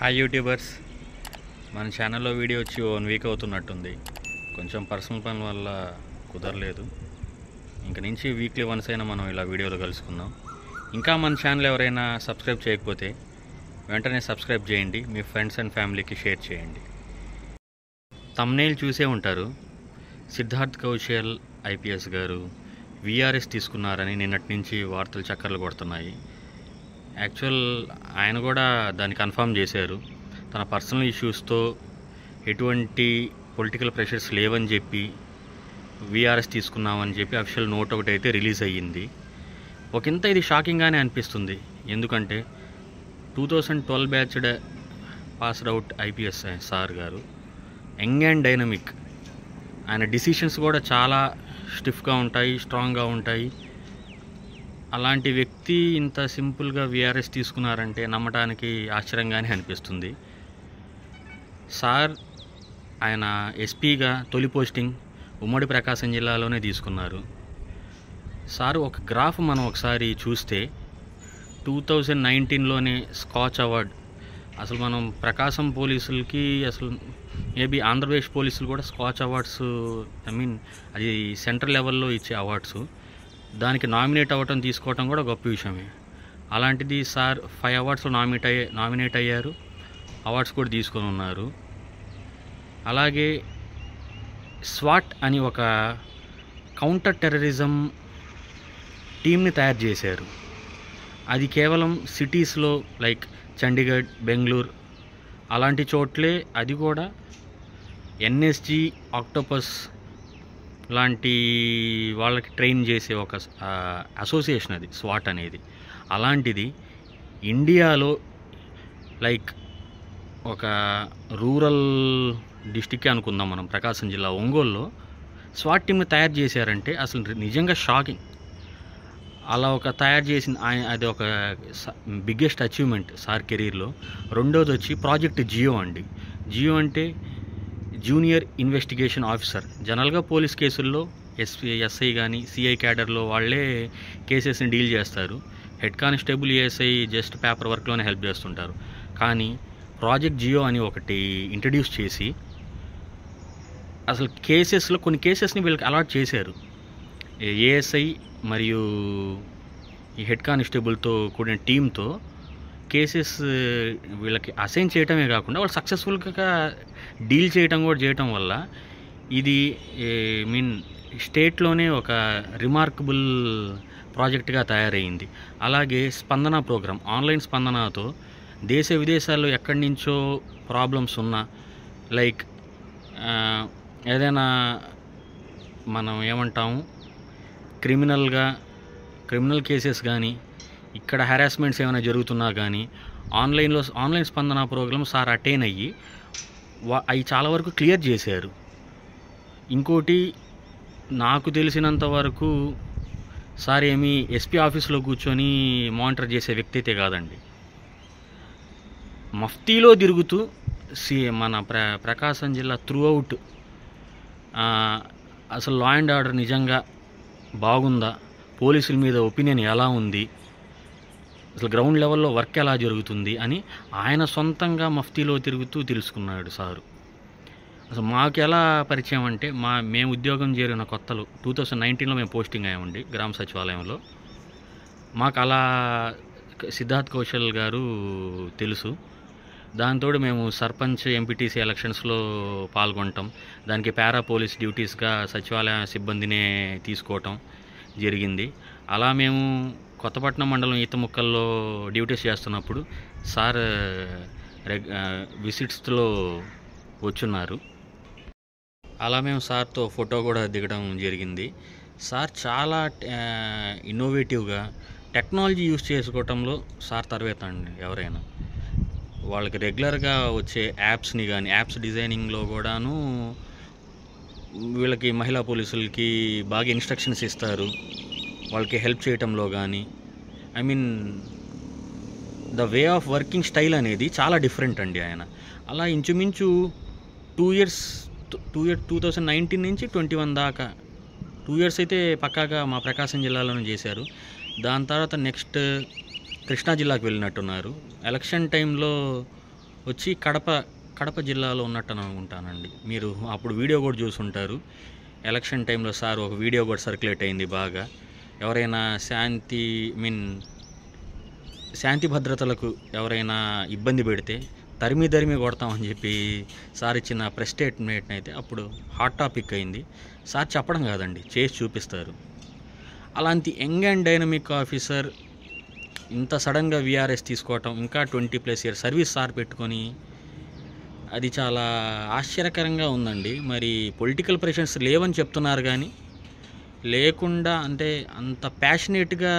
Hi YouTubers, మన ఛానల్లో video వచ్చి 1 వీక్ అవుతున్నట్టుంది. కొంచెం పర్సనల్ పనుల వల్ల కుదరలేదు. ఇంక నుంచి వీక్లీ వన్స్ అయినా మనం ఇలా వీడియోలో కలుసుకుందాం. ఇంకా మన ఛానల్ ఎవరైనా సబ్స్క్రైబ్ చేయకపోతే వెంటనే సబ్స్క్రైబ్ చేయండి, మీ ఫ్రెండ్స్ అండ్ ఫ్యామిలీకి షేర్ చేయండి. థంబ్నెయిల్ చూసే ఉంటారు, సిద్ధార్థ్ కౌశల్ ఐపీఎస్ గారు వీఆర్ఎస్ తీసుకున్నారని నిన్నటి నుంచి వార్తలు చక్కర్లు కొడుతున్నాయి. యాక్చువల్ ఆయన కూడా దాన్ని కన్ఫర్మ్ చేశారు. తన పర్సనల్ ఇష్యూస్తో ఎటువంటి పొలిటికల్ ప్రెషర్స్ లేవని చెప్పి వీఆర్ఎస్ తీసుకున్నామని చెప్పి అఫీషియల్ నోట్ ఒకటి అయితే రిలీజ్ అయ్యింది. ఒకంత ఇది షాకింగ్గానే అనిపిస్తుంది. ఎందుకంటే 2012 బ్యాచ్డ్ పాస్డ్ అవుట్ ఐపీఎస్ సార్ గారు, యంగ్ అండ్ డైనమిక్. ఆయన డిసిషన్స్ కూడా చాలా స్టిఫ్గా ఉంటాయి, స్ట్రాంగ్గా ఉంటాయి. అలాంటి వ్యక్తి ఇంత సింపుల్గా వీఆర్ఎస్ తీసుకున్నారంటే నమ్మటానికి ఆశ్చర్యంగానే అనిపిస్తుంది. సార్ ఆయన ఎస్పీగా తొలి పోస్టింగ్ ఉమ్మడి ప్రకాశం జిల్లాలోనే తీసుకున్నారు. సార్ ఒక గ్రాఫ్ మనం ఒకసారి చూస్తే 2019లోనే స్కాచ్ అవార్డ్, అసలు మనం ప్రకాశం పోలీసులకి అసలు మేబీ ఆంధ్రప్రదేశ్ పోలీసులు కూడా స్కాచ్ అవార్డ్స్, అది సెంట్రల్ లెవెల్లో ఇచ్చే అవార్డ్స్, దానికి నామినేట్ అవ్వటం తీసుకోవటం కూడా గొప్ప విషయమే. అలాంటిది సార్ 5 అవార్డ్స్లో నామినేట్ అయ్యారు, అవార్డ్స్ కూడా తీసుకొని ఉన్నారు. అలాగే స్వాట్ అని ఒక కౌంటర్ టెర్రరిజం టీమ్ని తయారు చేశారు. అది కేవలం సిటీస్లో లైక్ చండీగఢ్, బెంగళూరు అలాంటి చోట్లే. అది కూడా ఎన్ఎస్జీ, ఆక్టోపస్ లాంటి వాళ్ళకి ట్రైన్ చేసే ఒక అసోసియేషన్ అది స్వాట్ అనేది. అలాంటిది ఇండియాలో లైక్ ఒక రూరల్ డిస్టిక్ అనుకుందాం మనం, ప్రకాశం జిల్లా ఒంగోలులో స్వాట్ టీమ్ని తయారు చేశారంటే అసలు నిజంగా షాకింగ్. అలా ఒక తయారు చేసిన అది ఒక బిగ్గెస్ట్ అచీవ్మెంట్ సార్ కెరీర్లో. రెండోది వచ్చి ప్రాజెక్ట్ జియో అండి. జియో అంటే జూనియర్ ఇన్వెస్టిగేషన్ ఆఫీసర్. జనరల్గా పోలీస్ కేసుల్లో ఎస్ఐ కానీ సిఐ క్యాడర్లో వాళ్ళే కేసెస్ని డీల్ చేస్తారు. Head constable, ASI just paper వర్క్లోనే హెల్ప్ చేస్తుంటారు. కానీ ప్రాజెక్ట్ జియో అని ఒకటి ఇంట్రడ్యూస్ చేసి అసలు కేసెస్లో కొన్ని కేసెస్ని వీళ్ళకి అలాట్ చేశారు. ఏఎస్ఐ మరియు ఈ హెడ్ కానిస్టేబుల్తో కూడిన టీంతో కేసెస్ వీళ్ళకి అసైన్ చేయటమే కాకుండా వాళ్ళు సక్సెస్ఫుల్గా డీల్ చేయటం కూడా చేయటం వల్ల ఇది స్టేట్లోనే ఒక రిమార్కబుల్ ప్రాజెక్ట్గా తయారైంది. అలాగే స్పందన ప్రోగ్రామ్, ఆన్లైన్ స్పందనతో దేశ విదేశాల్లో ఎక్కడి నుంచో ప్రాబ్లమ్స్ ఉన్నా, లైక్ ఏదైనా మనం ఏమంటాము క్రిమినల్ కేసెస్ కానీ, ఇక్కడ హెరాస్మెంట్స్ ఏమైనా జరుగుతున్నా కానీ ఆన్లైన్ స్పందన ప్రోగ్రామ్ సార్ అటైన్ అయ్యి అవి చాలా వరకు క్లియర్ చేశారు. ఇంకోటి నాకు తెలిసినంత వరకు సార్ ఏమీ ఎస్పీ ఆఫీస్లో కూర్చొని మానిటర్ చేసే వ్యక్తి అయితే కాదండి. మఫ్తీలో తిరుగుతూ మన ప్రకాశం జిల్లా త్రూఅవుట్ అసలు లా అండ్ ఆర్డర్ నిజంగా బాగుందా, పోలీసుల మీద ఒపీనియన్ ఎలా ఉంది, అసలు గ్రౌండ్ లెవెల్లో వర్క్ ఎలా జరుగుతుంది అని ఆయన సొంతంగా మఫ్తీలో తిరుగుతూ తెలుసుకున్నాడు సారు. అసలు మాకు ఎలా పరిచయం అంటే మేము ఉద్యోగం చేరిన కొత్తలో 2019లో మేము పోస్టింగ్ అయ్యామండి గ్రామ సచివాలయంలో. మాకు అలా సిద్ధార్థ్ కౌశల్ గారు తెలుసు. దాంతో మేము సర్పంచ్, ఎంపీటీసీ ఎలక్షన్స్లో పాల్గొనటం, దానికి పారా పోలీస్ డ్యూటీస్గా సచివాలయ సిబ్బందినే తీసుకోవటం జరిగింది. అలా మేము కొత్తపట్నం మండలం ఈతముక్కల్లో డ్యూటీస్ చేస్తున్నప్పుడు సార్ విజిట్స్లో వచ్చున్నారు. అలా మేము సార్తో ఫోటో కూడా దిగడం జరిగింది. సార్ చాలా ఇన్నోవేటివ్గా టెక్నాలజీ యూజ్ చేసుకోవటంలో సార్ తర్వేత అండి. ఎవరైనా వాళ్ళకి రెగ్యులర్గా వచ్చే యాప్స్ని కానీ, యాప్స్ డిజైనింగ్లో కూడాను వీళ్ళకి మహిళా పోలీసులకి బాగా ఇన్స్ట్రక్షన్స్ ఇస్తారు. వాళ్ళకి హెల్ప్ చేయటంలో కానీ, the way of working style అనేది చాలా డిఫరెంట్ అండి ఆయన. అలా ఇంచుమించు 2019 నుంచి 21 దాకా 2 years అయితే పక్కాగా మా ప్రకాశం జిల్లాలోనే చేశారు. దాని తర్వాత నెక్స్ట్ కృష్ణా జిల్లాకు వెళ్ళినట్టున్నారు. ఎలక్షన్ టైంలో వచ్చి కడప జిల్లాలో ఉన్నట్టు అనుకుంటానండి. మీరు అప్పుడు వీడియో కూడా చూసుంటారు. ఎలక్షన్ టైంలో సార్ ఒక వీడియో కూడా సర్క్యులేట్ అయింది బాగా. ఎవరైనా శాంతి భద్రతలకు ఎవరైనా ఇబ్బంది పెడితే తరిమి కొడతామని చెప్పి సార్ ఇచ్చిన ప్రెస్ స్టేట్మెంట్ అయితే అప్పుడు హాట్ టాపిక్ అయింది. సార్ చెప్పడం కాదండి, చేసి చూపిస్తారు. అలాంటి యంగ్ అండ్ డైనమిక్ ఆఫీసర్ ఇంత సడన్గా విఆర్ఎస్ తీసుకోవటం, ఇంకా 20+ ఇయర్స్ సర్వీస్ సార్ పెట్టుకొని, అది చాలా ఆశ్చర్యకరంగా ఉందండి. మరి పొలిటికల్ ప్రెషర్స్ లేవని చెప్తున్నారు కానీ లేకుండా అంటే అంత ప్యాషనేట్గా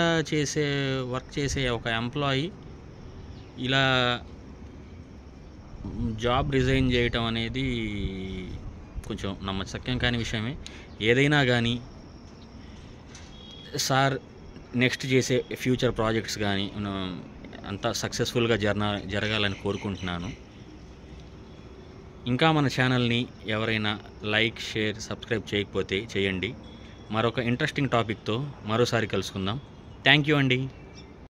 వర్క్ చేసే ఒక ఎంప్లాయీ ఇలా జాబ్ రిజైన్ చేయటం అనేది కొంచెం నమ్మశక్యం కాని విషయమే. ఏదైనా కానీ సార్ నెక్స్ట్ చేసే ఫ్యూచర్ ప్రాజెక్ట్స్ కానీ అంతా సక్సెస్ఫుల్గా జరగాలని కోరుకుంటున్నాను. ఇంకా మన ఛానల్ని ఎవరైనా లైక్, షేర్, సబ్స్క్రైబ్ చేయకపోతే చేయండి. మరొక ఇంట్రెస్టింగ్ టాపిక్తో మరోసారి కలుసుకుందాం. థ్యాంక్ యూ అండి.